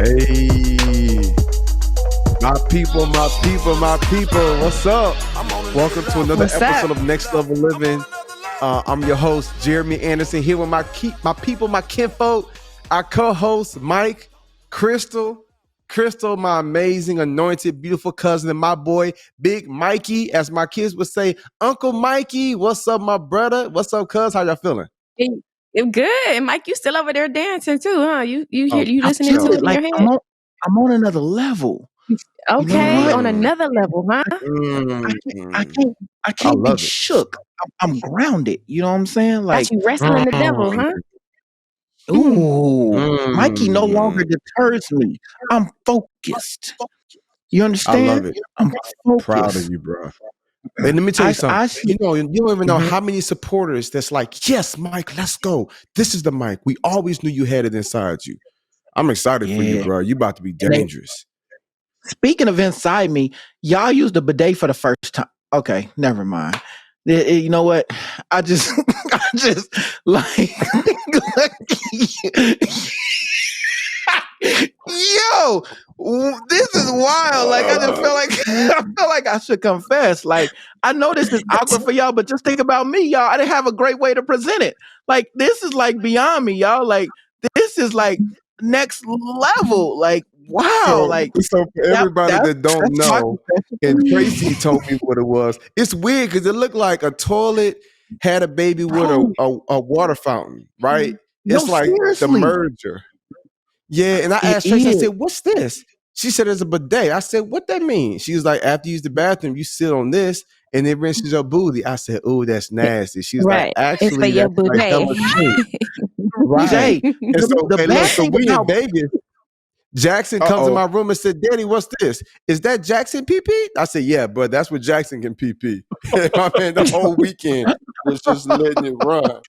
Hey, my people, my people, my people. What's up? Welcome to another What's episode up? of Next Level Living. I'm your host, Jeremy Anderson, here with my people, my kinfolk, our co-host, Mike, Crystal, my amazing, anointed, beautiful cousin, and my boy, Big Mikey, as my kids would say, Uncle Mikey. What's up, my brother? What's up, cuz? How y'all feeling? You're good. And Mike, you still over there dancing too, huh? Oh, You for I'm listening to sure. it feeling in your like head? I'm on another level. You know Okay, what? on Mm, another level, huh? I can't I mm, can't I I can't be love it. shook. I'm grounded. You know what I'm saying? Got Like, you wrestling the devil, Mm, huh? ooh, Mikey no mm. longer deters me. I'm focused. You I love understand? it. I'm Proud of focused. you, bro. And let me tell you something. I see. You don't even know Mhm. how many supporters that's like, yes, Mike, let's go. This is the Mike. We always knew you had it inside you. I'm excited for you, Yeah. bro. You about to be And they, dangerous. speaking of inside me, y'all used the bidet for the first time. Okay, never mind. You know what? I just, I just like, yo, this is wild. Like, I just feel like I feel like I should confess. Like, I know this is awkward for y'all, but just think about me, y'all. I didn't have a great way to present it. Like, this is like beyond me, y'all. Like, this is like next level. Like, wow. So, Like so for everybody that don't that's my know, and Tracy confession, told me what it was. It's weird because it looked like a toilet had a baby with bro. a water fountain, right? No, It's like the seriously, merger. Yeah, and I it asked Tracy, I is. said, what's this? She said it's a bidet. I said, what that mean? She was like, after you use the bathroom, you sit on this and it rinses your booty. I said, oh, that's nasty. She's like, Right. It's for actually, your that's like boudet. hella clean. Right. Jay, And so, the hey, look, bad so thing we in about Vegas. Jackson uh comes in oh, my room and said, Daddy, what's this? Is that Jackson PP? I said, yeah, but that's what Jackson can PP. My man, the whole weekend was just letting it run.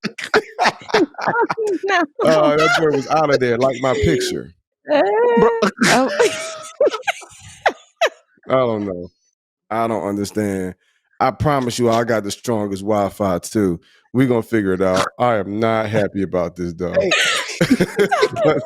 No. That boy was out of there, like my picture. bro. Oh. I don't know. I don't understand. I promise you, I got the strongest Wi-Fi too. We're gonna figure it out. I am not happy about this, dog. Hey, But,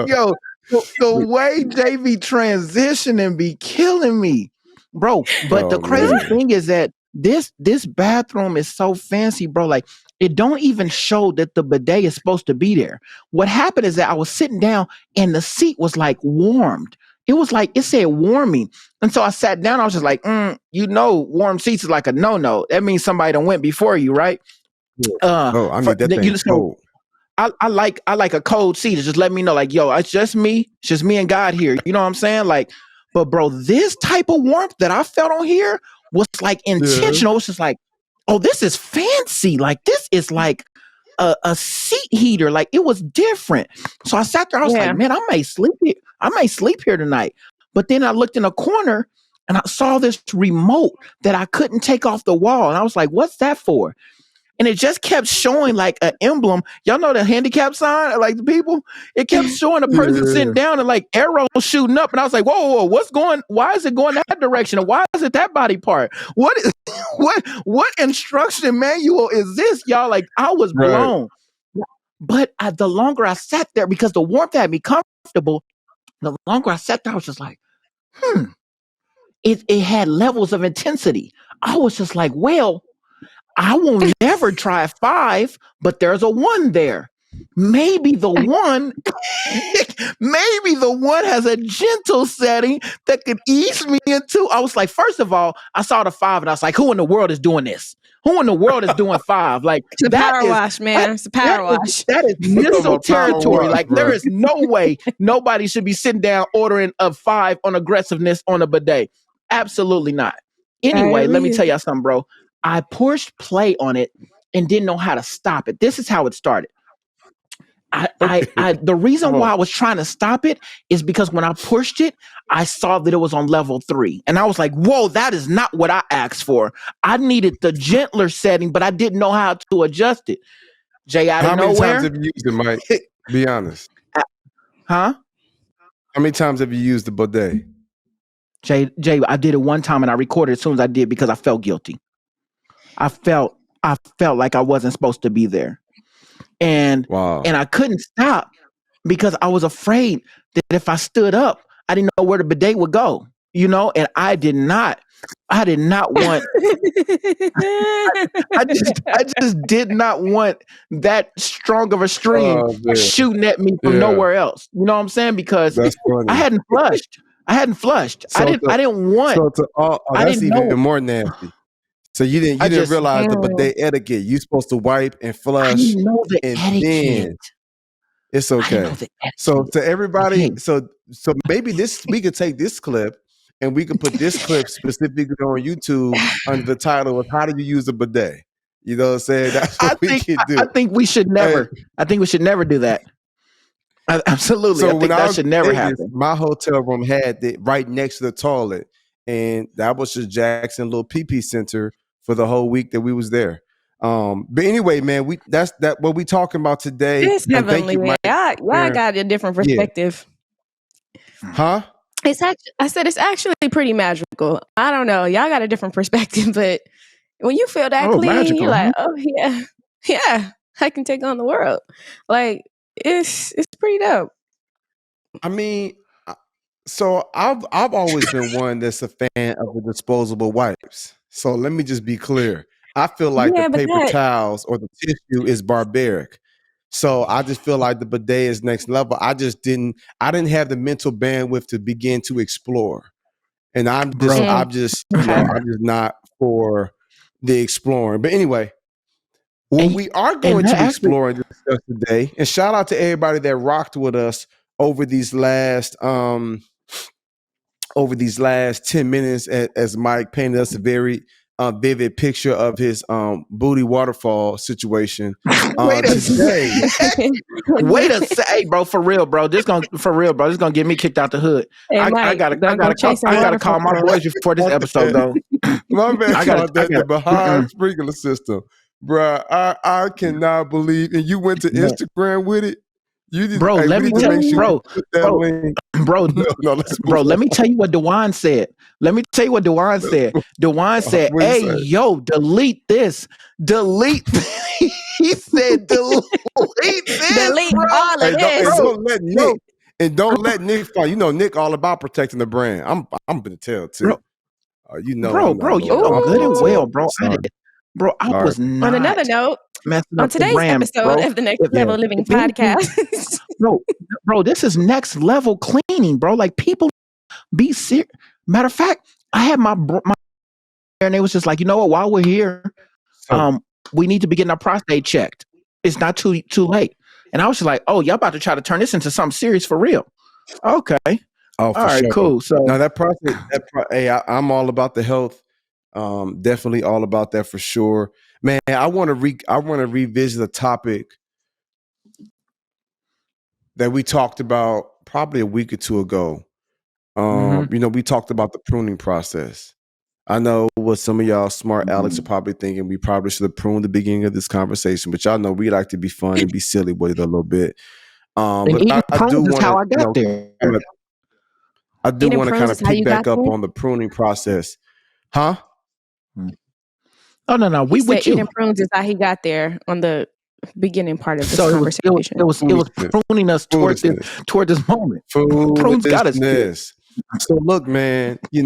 yo, the way JV transitioning be killing me, bro. But the oh crazy man. thing is that this bathroom is so fancy, bro. Like, it don't even show that the bidet is supposed to be there. What happened is that I was sitting down and the seat was like warmed. It was like it said warming, and so I sat down. I was just like, warm seats is like a no. That means somebody done went before you, right? Oh, I For need that thing so cold. I like a cold seat to just let me know, like, yo, it's just me and God here. You know what I'm saying? Like, but bro, this type of warmth that I felt on here was like Yeah. intentional. It's just like, oh, this is fancy. Like, this is like a seat heater. Like, it was different. So I sat there, I was like, Yeah. man, I may sleep here. I may sleep here tonight. But then I looked in a corner and I saw this remote that I couldn't take off the wall. And I was like, what's that for? And it just kept showing like an emblem. Y'all know the handicap sign, like the people. It kept showing a person Yeah. sitting down and like arrows shooting up, and I was like, "Whoa, what's going? Why is it going that direction? And why is it that body part? What is what instruction manual is this, y'all?" Like, I was Right. blown. But the longer I sat there, because the warmth had me comfortable, the longer I sat there, I was just like, hmm. It had levels of intensity. I was just like, well, I will never try 5, but there's a 1 there. Maybe the one, maybe the one has a gentle setting that could ease me into. I was like, first of all, I saw the 5 and I was like, who in the world is doing this? Who in the world is doing 5? Like, It's a that power is wash, that man. It's a power wash. that is I'm talking missile about power territory. wash, Like, bro. there is no way nobody should be sitting down ordering a 5 on aggressiveness on a bidet. Absolutely not. I Anyway, let me agree. tell y'all something, bro. I pushed play on it and didn't know how to stop it. This is how it started. Okay. The reason Come why on. I was trying to stop it is because when I pushed it, I saw that it was on level 3. And I was like, whoa, that is not what I asked for. I needed the gentler setting, but I didn't know how to adjust it. Jay, out of How many times nowhere, have you used it, Mike? Be honest. huh? How many times have you used the bidet? Jay, I did it one time and I recorded as soon as I did because I felt guilty. I felt I felt like I wasn't supposed to be there. And Wow. and I couldn't stop. because I was afraid that if I stood up, I didn't know where the bidet would go, and I did not want I just did not want that strong of a stream Oh man, shooting at me from yeah, nowhere else. You know what I'm saying? Because that's I funny. hadn't flushed. I hadn't flushed. I So didn't to I didn't want so to oh, I that's didn't even know. more nasty. So you I didn't just realize the Mm. bidet etiquette. You supposed to wipe and I flush, didn't know the and etiquette. then it's I didn't know okay. the So etiquette. to everybody, Okay, so maybe this we could take this clip and we could put this clip specifically on YouTube under the title of "How do you use a bidet?" You know what I'm saying? That's I what we think can I do. think we should Hey, never. I think we should never do that. Absolutely, I so when think I that was should in never Vegas, happen. my hotel room had it right next to the toilet, and that was just Jackson little PP center for the whole week that we was there. But anyway, man, that's what we talking about today. It's And thank heavenly, you, man. Mike. Y'all got a different Yeah, perspective. huh? It's actually, I said it's actually pretty magical. I don't know. Y'all got a different perspective, but when you feel that Oh, clean, you're magical, huh? like, oh yeah, yeah, I can take on the world. Like it's pretty dope. I mean, so I've always been one that's a fan of the disposable wipes. So let me just be clear. I feel like the Yeah, but paper that towels or the tissue is barbaric. So I just feel like the bidet is next level. I didn't have the mental bandwidth to begin to explore. And I'm just Bro. mm, I'm just, okay. I'm just not for the exploring. But anyway, what And we are and going that to actually, explore and discuss today, and shout out to everybody that rocked with us over these last 10 minutes as Mike painted us a very vivid picture of his booty waterfall situation. wait a Today, wait a sec, hey, bro, for real, bro. This gonna get me kicked out the hood. Hey I Mike, gotta I don't go gotta call chasing I gotta call my waterfalls. boys before this episode go. my man I gotta called I that the gotta. behind sprinkler system. Bruh, I cannot believe, and you went to Man. Instagram with it. You just, Bro, hey, let we me need to tell make sure Mhm. you bro, put that bro, link. bro, No, let's move bro, on. let me tell you what Dewan said. Let me tell you what Dewan Let's said. move Dewan on. said, What do you hey, say? yo, delete this. Delete. He said, delete this, Delete all of Hey, don't and this. bro, don't let bro, Nick and don't let Nick find. You know Nick all about protecting the brand. I'm gonna tell too. bro, You know bro, I'm not bro. You Lord. know I'm good finna and tell. well, Ooh. bro. Sorry. Bro, I All right. was On another not note, messing on up the today's brand, episode bro. of the Next If, Yeah. Level Living if anything, podcast, bro, bro, this is next level cleaning, bro. Like people be serious. Matter of fact, I had my and they was just like, you know what? While we're here, So we need to be getting our prostate checked. It's not too late. And I was just like, oh, y'all about to try to turn this into something serious for real? Okay, oh, all for right, sure. cool. So Now that process, hey, I'm all about the health. Definitely all about that for sure, man. I want to revisit a topic that we talked about probably a week or two ago. mhm. We talked about the pruning process. I know what some of y'all smart Alex are probably thinking. We probably should have pruned the beginning of this conversation, but y'all know we like to be fun and be silly with it a little bit. And But eating I do prunes is want how to, I got there. kinda, I do eating want to kind prunes is of how pick you got back up there. on the pruning process, huh? Mm. Oh no, He we said with eating you. prunes is how he got there on the beginning part of this So conversation. it was Foolishness, pruning us foolishness, toward this moment. Prunes got us here. foolishness. So look, man, we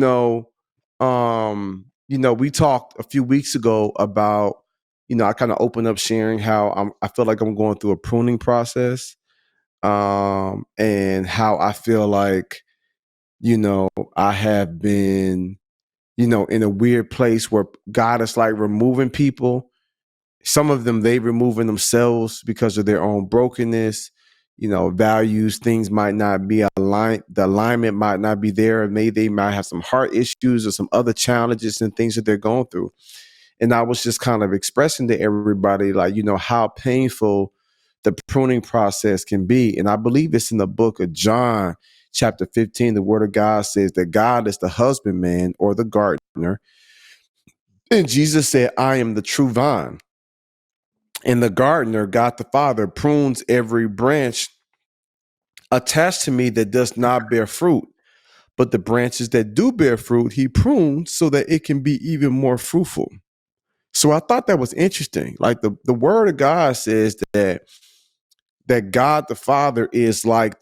talked a few weeks ago about, I kind of opened up sharing how I feel like I'm going through a pruning process, and how I feel like, I have been, in a weird place where God is like removing people. Some of them, they removing themselves because of their own brokenness, values, things might not be aligned. The alignment might not be there. And maybe they might have some heart issues or some other challenges and things that they're going through. And I was just kind of expressing to everybody, like, how painful the pruning process can be. And I believe it's in the book of John, chapter 15. The word of God says that God is the husbandman or the gardener. And Jesus said, I am the true vine. And the gardener, God the Father, prunes every branch attached to me that does not bear fruit. But the branches that do bear fruit, he prunes so that it can be even more fruitful. So I thought that was interesting. Like the word of God says that that God the Father is like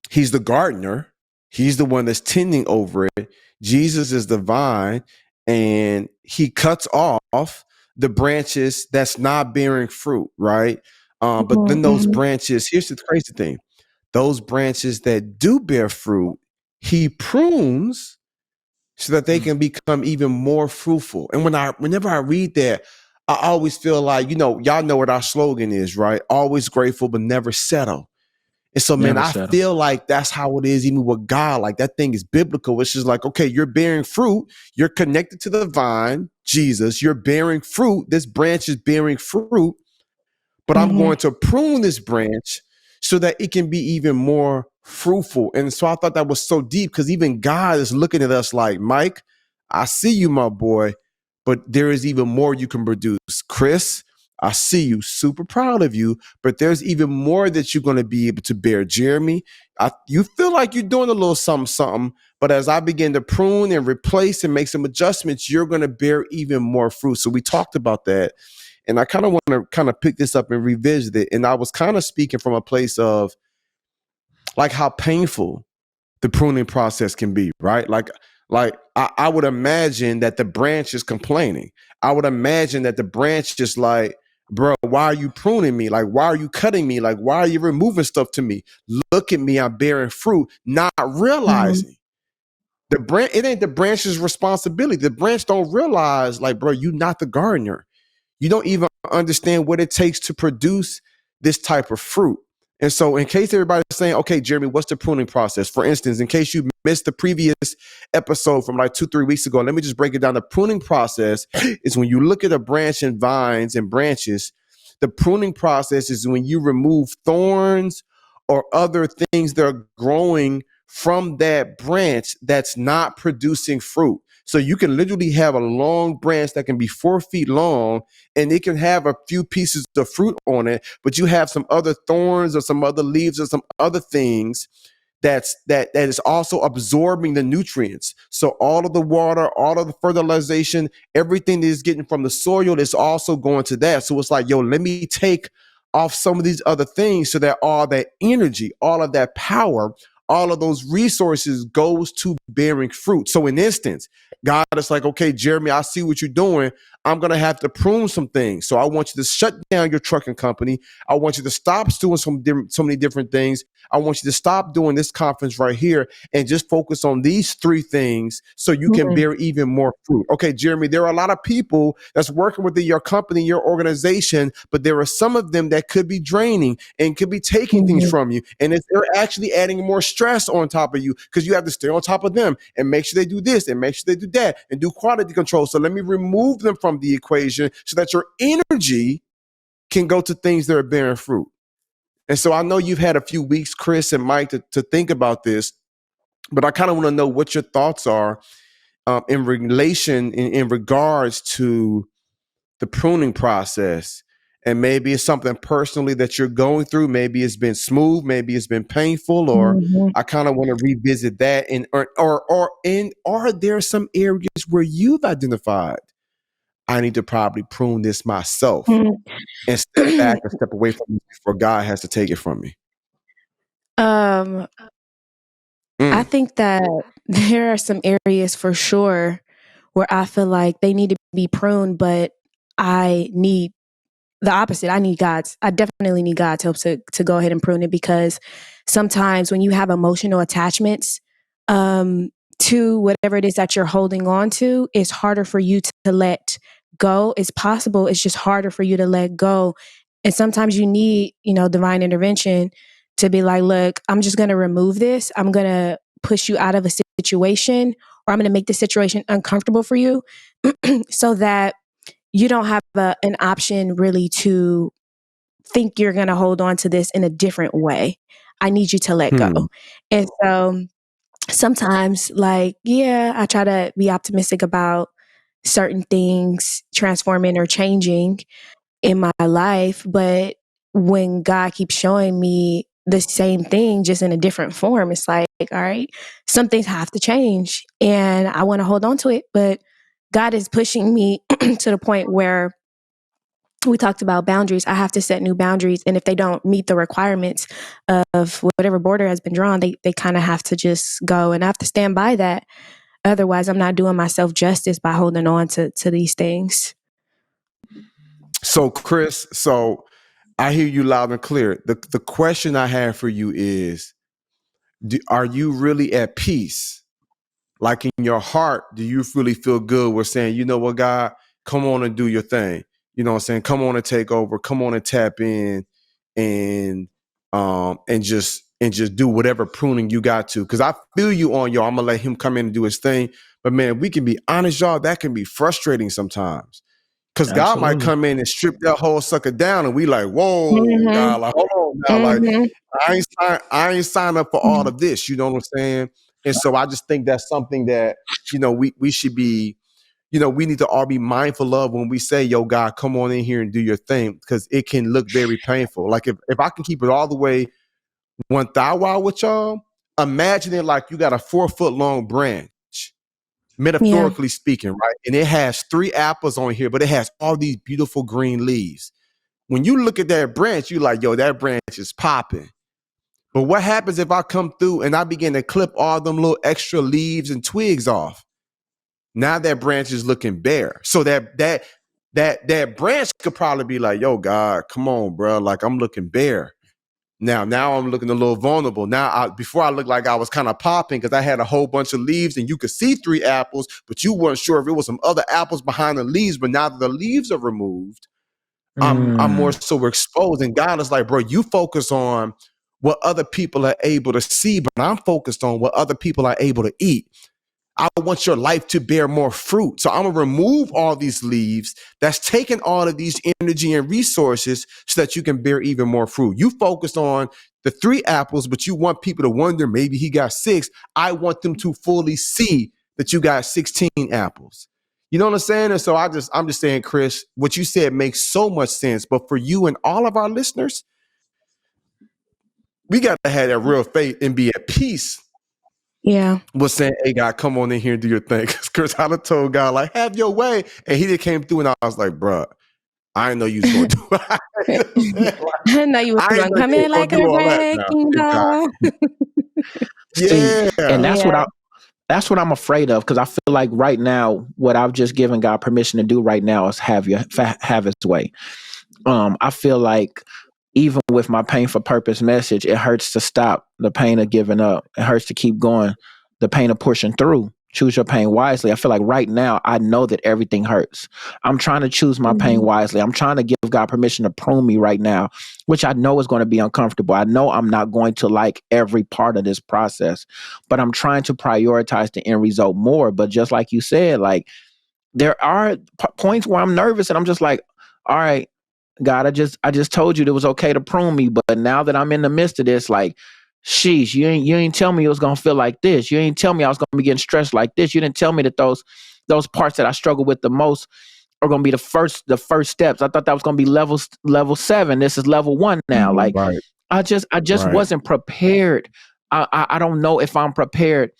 he's the gardener. He's the one that's tending over it. Jesus is the vine, and he cuts off the branches that's not bearing fruit, right? But then those Mm-hmm. branches, here's the crazy thing. Those branches that do bear fruit, he prunes so that they can become even more fruitful. And whenever I read that, I always feel like, y'all know what our slogan is, right? Always grateful, but never settle. And so, man, Never I settle. feel like that's how it is even with God. Like that thing is biblical. It's just like, okay, you're bearing fruit. You're connected to the vine, Jesus. You're bearing fruit. This branch is bearing fruit, but I'm Mm-hmm. going to prune this branch so that it can be even more fruitful. And so I thought that was so deep because even God is looking at us like, Mike, I see you, my boy, but there is even more you can produce. Chris, I see you, super proud of you, but there's even more that you're going to be able to bear. Jeremy, you feel like you're doing a little something, something, but as I begin to prune and replace and make some adjustments, you're going to bear even more fruit. So we talked about that. And I kind of want to kind of pick this up and revisit it. And I was kind of speaking from a place of like how painful the pruning process can be, right? Like I would imagine that the branch is complaining. I would imagine that the branch is like, bro, why are you pruning me? Like, why are you cutting me? Like, why are you removing stuff to me? Look at me, I'm bearing fruit, not Mm-hmm. realizing the branch, it ain't the branch's responsibility. The branch don't realize, like, bro, you not the gardener. You don't even understand what it takes to produce this type of fruit. And so, in case everybody's saying, okay, Jeremy, what's the pruning process? For instance, in case you missed the previous episode from like 2-3 weeks ago, let me just break it down. The pruning process is when you look at a branch and vines and branches. The pruning process is when you remove thorns or other things that are growing from that branch that's not producing fruit. So you can literally have a long branch that can be 4 feet long and it can have a few pieces of fruit on it, but you have some other thorns or some other leaves or some other things that is also absorbing the nutrients. So all of the water, all of the fertilization, everything that is getting from the soil is also going to that. So it's like, yo, let me take off some of these other things so that all that energy, all of that power, all of those resources goes to bearing fruit. So in instance, God is like, okay, Jeremy, I see what you're doing. I'm going to have to prune some things. So I want you to shut down your trucking company. I want you to stop doing so many different things. I want you to stop doing this conference right here and just focus on these 3 things so you can Mm-hmm. bear even more fruit. Okay, Jeremy, there are a lot of people that's working within your company, your organization, but there are some of them that could be draining and could be taking things Mm-hmm. from you. And they're actually adding more stress on top of you because you have to stay on top of them and make sure they do this and make sure they do that and do quality control. So let me remove them from the equation so that your energy can go to things that are bearing fruit. And so I know you've had a few weeks, Chris and Mike, to think about this, but I kind of want to know what your thoughts are in regards to the pruning process. And maybe it's something personally that you're going through. Maybe it's been smooth. Maybe it's been painful. Or Mm-hmm. I kind of want to revisit that. And are there some areas where you've identified I need to probably prune this myself and step back and step away from it before God has to take it from me? um, I Mm. think that there are some areas for sure where I feel like they need to be pruned, but I need the opposite. I definitely need God's help to go ahead and prune it, because sometimes when you have emotional attachments um, to whatever it is that you're holding on to, it's harder for you to let go. It's possible. It's just harder for you to let go. And sometimes you need, divine intervention to be like, look, I'm just going to remove this. I'm going to push you out of a situation, or I'm going to make the situation uncomfortable for you so that you don't have an option really to think you're going to hold on to this in a different way. I need you to let go. Hmm. And so sometimes, like, yeah, I try to be optimistic about certain things transforming or changing in my life. But when God keeps showing me the same thing, just in a different form, it's like, all right, some things have to change. And I want to hold on to it. But God is pushing me to the point where we talked about boundaries. I have to set new boundaries. And if they don't meet the requirements of whatever border has been drawn, they kind of have to just go. And I have to stand by that. Otherwise, I'm not doing myself justice by holding on to these things. So, Chris, I hear you loud and clear. The question I have for you is, are you really at peace? Like in your heart, do you really feel good with saying, you know what, God, come on and do your thing? You know what I'm saying? Come on and take over. Come on and tap in and just do whatever pruning you got to. Because I feel you on y'all. I'm gonna let him come in and do his thing. But man, we can be honest, y'all, that can be frustrating sometimes. Because God might Absolutely. come in and strip that whole sucker down, and we like, whoa, God, like, hold on now, like, I ain't signed up for all of this. You know what I'm saying? And so I just think that's something that, we should be, we need to all be mindful of when we say, yo, God, come on in here and do your thing, because it can look very painful. Like if I can keep it all the way 1,000 wild with y'all, imagine it like you got a 4-foot long branch, metaphorically speaking, right? And it has 3 apples on here, but it has all these beautiful green leaves. When you look at that branch, you like, yo, that branch is popping. But what happens if I come through and I begin to clip all them little extra leaves and twigs off? Now that branch is looking bare. So that branch could probably be like, yo, God, come on, bro. Like, I'm looking bare. Now I'm looking a little vulnerable. Before I looked like I was kind of popping because I had a whole bunch of leaves and you could see 3 apples, but you weren't sure if it was some other apples behind the leaves. But now that the leaves are removed, I'm more so exposed. And God is like, bro, you focus on what other people are able to see, but I'm focused on what other people are able to eat. I want your life to bear more fruit. So I'm going to remove all these leaves that's taking all of these energy and resources so that you can bear even more fruit. You focused on the 3 apples, but you want people to wonder, maybe he got 6. I want them to fully see that you got 16 apples. You know what I'm saying? And so I'm just saying, Chris, what you said makes so much sense. But for you and all of our listeners, we got to have that real faith and be at peace. Yeah. Was saying, hey, God, come on in here and do your thing. Because Chris, I done told God, like, have your way. And he just came through and I was like, bro, I didn't know you was going to do it. I know you was I going didn't to know come you in was going like to do a all that wrecking now. ball. See, and that's Yeah. that's what I'm afraid of, because I feel like right now, what I've just given God permission to do right now is have his way. I feel like even with my pain for purpose message, it hurts to stop the pain of giving up. It hurts to keep going, the pain of pushing through. Choose your pain wisely. I feel like right now, I know that everything hurts. I'm trying to choose my pain wisely. I'm trying to give God permission to prune me right now, which I know is going to be uncomfortable. I know I'm not going to like every part of this process, but I'm trying to prioritize the end result more. But just like you said, like there are points where I'm nervous and I'm just like, all right, God, I just told you it was okay to prune me, but now that I'm in the midst of this, like, sheesh, you ain't tell me it was gonna feel like this. You ain't tell me I was gonna be getting stressed like this. You didn't tell me that those parts that I struggle with the most are gonna be the first steps. I thought that was gonna be level 7. This is level 1 now. Like, Right. I just Right. wasn't prepared. I don't know if I'm prepared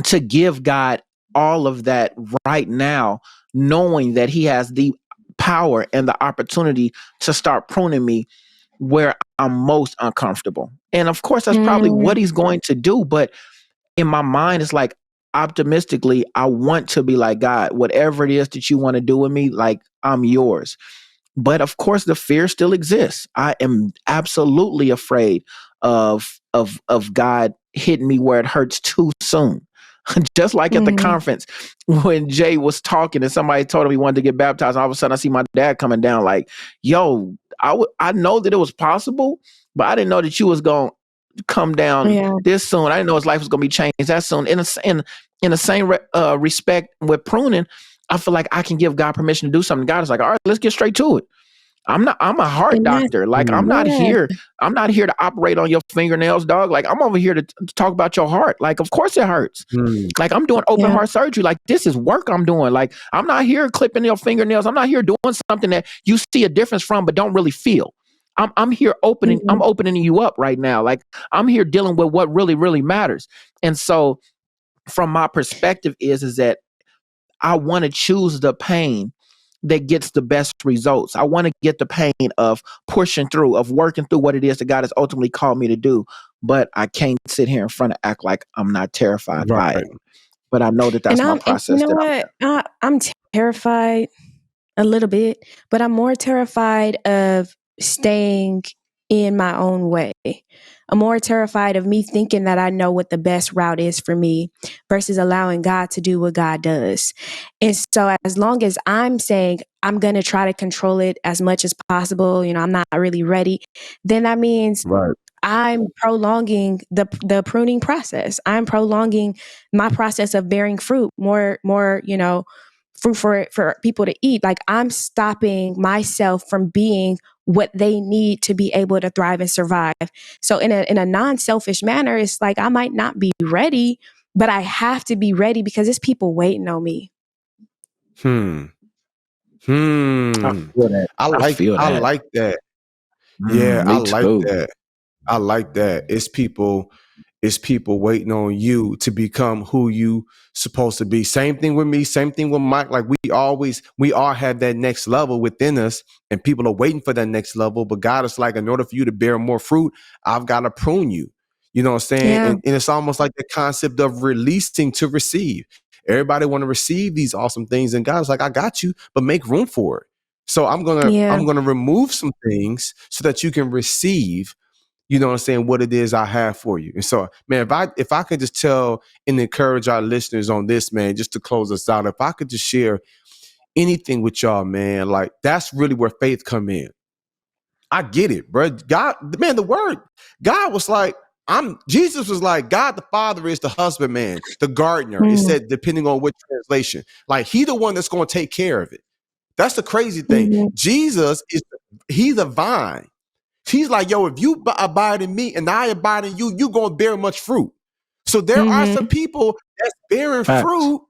to give God all of that right now, knowing that He has the power and the opportunity to start pruning me where I'm most uncomfortable. And of course, that's probably what He's going to do. But in my mind, it's like, optimistically, I want to be like, God, whatever it is that you want to do with me, like, I'm yours. But of course, the fear still exists. I am absolutely afraid of God hitting me where it hurts too soon. Just like at the conference when Jay was talking and somebody told him he wanted to get baptized, and all of a sudden I see my dad coming down like, yo, I know that it was possible, but I didn't know that you was going to come down this soon. I didn't know his life was going to be changed that soon. In the same respect with pruning, I feel like I can give God permission to do something. God is like, all right, let's get straight to it. I'm a heart doctor. Like, I'm not here to operate on your fingernails, dog. Like, I'm over here to talk about your heart. Like, of course it hurts. Like, I'm doing open heart surgery. Like, this is work I'm doing. Like, I'm not here clipping your fingernails. I'm not here doing something that you see a difference from, but don't really feel. I'm here opening, I'm opening you up right now. Like, I'm here dealing with what really, really matters. And so from my perspective is that I want to choose the pain that gets the best results. I want to get the pain of pushing through, of working through what it is that God has ultimately called me to do. But I can't sit here in front and act like I'm not terrified by it. Right. But I know that that's my And you process. know what? I'm terrified a little bit, but I'm more terrified of staying in my own way. I'm more terrified of me thinking that I know what the best route is for me versus allowing God to do what God does. And so as long as I'm saying I'm going to try to control it as much as possible, I'm not really ready, then that means Right. I'm prolonging the pruning process. I'm prolonging my process of bearing fruit, more, fruit for people to eat. Like I'm stopping myself from being what they need to be able to thrive and survive. So in a non-selfish manner, it's like I might not be ready, but I have to be ready because there's people waiting on me. Hmm. I Hmm. feel that. I feel I that. like that. Yeah, I Me like too. that. I like that. It's people waiting on you to become who you supposed to be. Same thing with me, same thing with Mike. Like we all have that next level within us, and people are waiting for that next level. But God is like, in order for you to bear more fruit, I've got to prune you. You know what I'm saying? Yeah. And it's almost like the concept of releasing to receive. Everybody want to receive these awesome things, and God's like, I got you, but make room for it. So Yeah. I'm gonna remove some things so that you can receive, you know what I'm saying, what it is I have for you. And so, man, if I could just tell and encourage our listeners on this, man, just to close us out, if I could just share anything with y'all, man, like that's really where faith come in. I get it, bro. God, man, the word, God was like, Jesus was like, God the Father is the husbandman, the gardener. It Mm-hmm. said, depending on which translation, like he the one that's going to take care of it. That's the crazy thing. Mm-hmm. Jesus is, he's a vine. He's like, yo, if you abide in me and I abide in you, you're going to bear much fruit. So there are some Mm-hmm. people that's bearing Facts. fruit,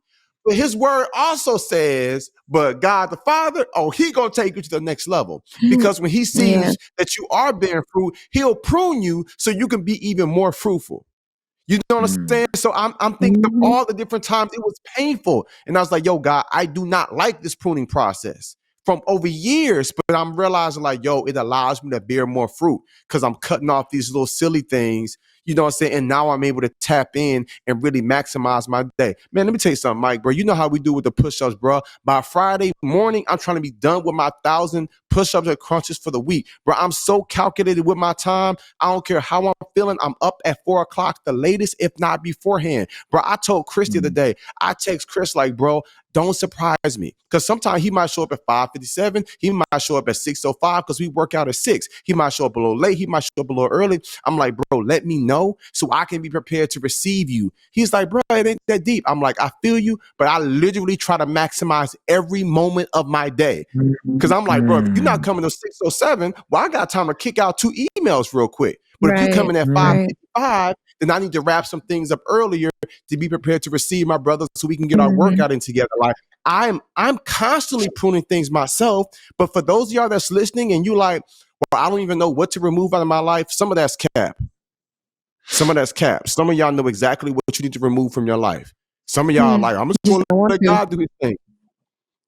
but his word also says, but God the Father, oh, he going to take you to the next level. Because when he Yeah. sees that you are bearing fruit, he'll prune you so you can be even more fruitful. You know what I'm Mm. saying? So I'm thinking of Mm-hmm. all the different times it was painful. And I was like, yo, God, I do not like this pruning process from over years, but I'm realizing like, yo, it allows me to bear more fruit because I'm cutting off these little silly things, you know what I'm saying? And now I'm able to tap in and really maximize my day. Man, let me tell you something, Mike, bro. You know how we do with the push-ups, bro. By Friday morning, I'm trying to be done with my 1,000 push-ups and crunches for the week. Bro, I'm so calculated with my time. I don't care how I'm feeling. I'm up at 4 o'clock, the latest, if not beforehand. Bro, I told Chris the other Mm. day, I text Chris like, bro, don't surprise me. Because sometimes he might show up at 5:57. He might show up at 6:05 because we work out at 6. He might show up a little late. He might show up a little early. I'm like, bro, let me know so I can be prepared to receive you. He's like, bro, it ain't that deep. I'm like, I feel you, but I literally try to maximize every moment of my day. Because I'm like, bro, if you're not Mm. coming to 6:07, well, I got time to kick out 2 emails real quick. But if you're Right. coming at Mm. Right. 5:55, then I need to wrap some things up earlier to be prepared to receive my brothers so we can get our Mm-hmm. workout in together. Like I'm constantly pruning things myself. But for those of y'all that's listening and you like, well, I don't even know what to remove out of my life, some of that's cap. Some of that's cap. Some of y'all know exactly what you need to remove from your life. Some of y'all are Hmm. like, I'm just Just going to don't want let to. God do his thing.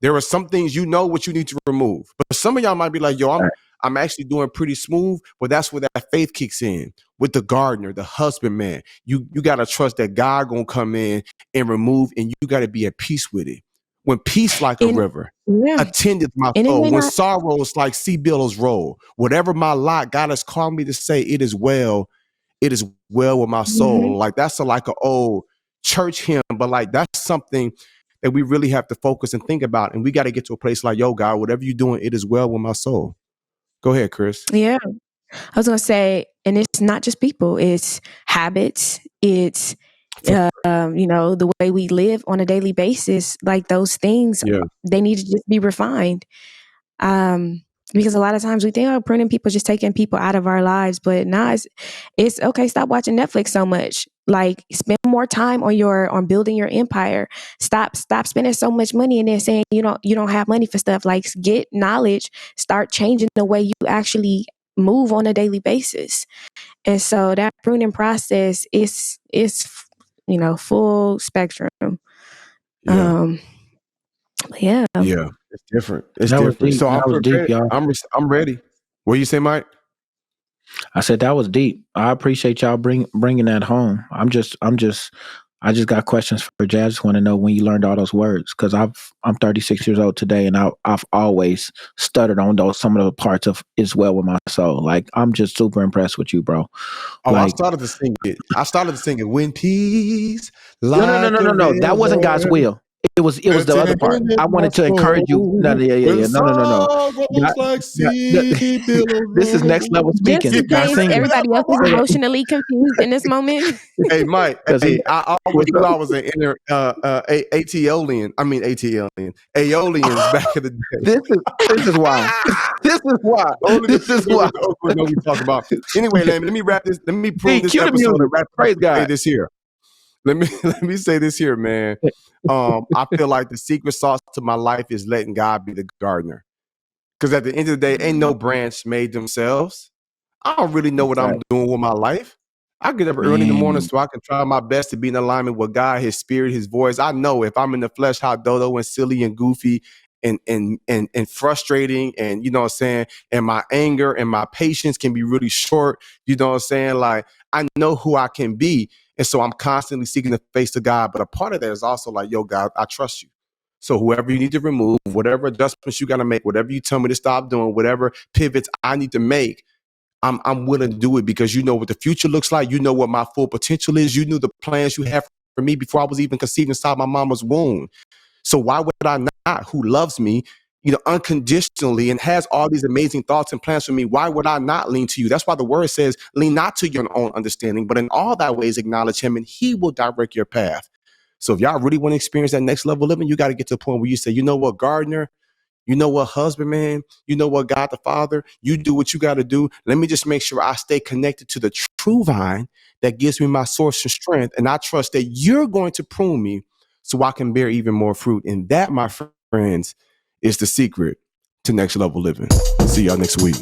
There are some things you know what you need to remove. But some of y'all might be like, yo, I'm actually doing pretty smooth. But that's where that faith kicks in with the gardener, the husbandman. You gotta trust that God gonna come in and remove, and you gotta be at peace with it. When peace like a And river yeah. attendeth my And it soul, may when not. sorrows like sea billows roll, whatever my lot, God has called me to say, it is well with my Mm-hmm. soul. Like that's like an old church hymn, but like that's something that we really have to focus and think about. And we got to get to a place like, yo, God, whatever you're doing, it is well with my soul. Go ahead, Chris. Yeah. I was gonna say, and it's not just people; it's habits. It's For, the way we live on a daily basis. Like those things, yeah. they need to just be refined. Because a lot of times we think, oh, pruning people just taking people out of our lives, but nah, it's okay. Stop watching Netflix so much. Like spend more time on building your empire. Stop spending so much money and then saying you don't have money for stuff. Like get knowledge. Start changing the way you actually move on a daily basis. And so that pruning process is full spectrum. Yeah. Um, yeah. Yeah. It's different. It's That was different. deep. So I'm That was deep, prepared. y'all. I'm ready. What do you say, Mike? I said that was deep. I appreciate y'all bringing that home. I just got questions for Jazz. I just want to know when you learned all those words, because I'm 36 years old today, and I've always stuttered on some of the parts of "Is Well with My Soul." Like, I'm just super impressed with you, bro. Oh, Like, I started to sing it. When peace no, like a no, no. That wasn't God's river will. It was the other part. attended I my wanted to encourage you. No, soul, yeah, yeah, when yeah. No. sorrows God, like God, sea this is next billows level Just speaking, in not case singing. everybody else is emotionally confused in this moment. Hey, Mike. Because Hey, I always knew I was an inner Aeolian. I mean, Aeolians back in the day. this is why. This is why. Only the This true is why. members of Oakwood know we talk about. Anyway, let me wrap this. Let me prune D, this cue the episode music. and wrap it up Praise and say God. this here. Let me say this here, man. I feel like the secret sauce to my life is letting God be the gardener. Because at the end of the day, ain't no branch made themselves. I don't really know what I'm Exactly. doing with my life. I get up early in the morning Man. so I can try my best to be in alignment with God, His Spirit, His voice. I know if I'm in the flesh, how dodo and silly and goofy and frustrating, and you know what I'm saying, and my anger and my patience can be really short. You know what I'm saying? Like, I know who I can be, and so I'm constantly seeking the face of God. But a part of that is also like, yo, God, I trust you. So whoever you need to remove, whatever adjustments you got to make, whatever you tell me to stop doing, whatever pivots I need to make, I'm willing to do it, because you know what the future looks like. You know what my full potential is. You knew the plans you have for me before I was even conceived inside my mama's womb. So why would I not, who loves me, you know, unconditionally and has all these amazing thoughts and plans for me, why would I not lean to you? That's why the word says, lean not to your own understanding, but in all thy ways acknowledge him, and he will direct your path. So if y'all really want to experience that next level living, you got to get to a point where you say, you know what, gardener, you know what, husband, man, you know what, God the Father, you do what you got to do. Let me just make sure I stay connected to the true vine that gives me my source of strength. And I trust that you're going to prune me so I can bear even more fruit. And that, my friends, is the secret to next level living. See y'all next week.